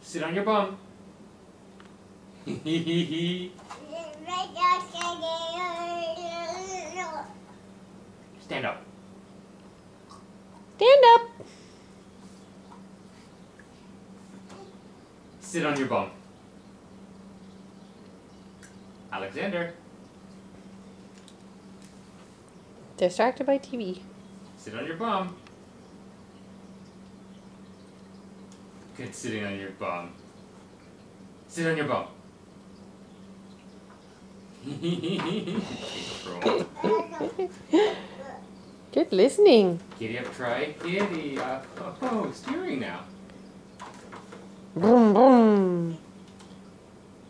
Sit on your bum. Stand up. Stand up. Sit on your bum. Alexander. Distracted by TV. Sit on your bum. Good sitting on your bum. Sit on your bum. Good listening. Giddy up, try. Giddy up. Oh, steering now. Boom, boom.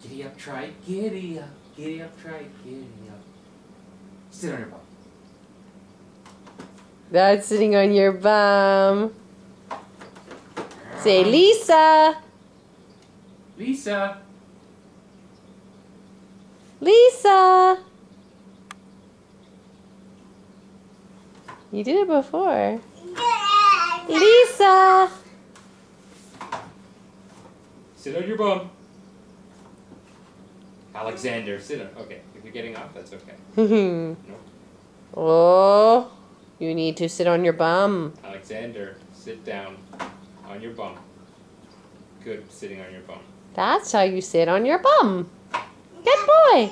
Giddy up, try. Giddy up. Giddy up, try. Giddy up. Sit on your bum. That's sitting on your bum. Say Lisa. Lisa. Lisa. You did it before. Lisa. Sit on your bum. Alexander, sit on. Okay, if you're getting off, that's okay. Nope. Oh, you need to sit on your bum. Alexander, sit down on your bum. Good sitting on your bum. That's how you sit on your bum. Good boy.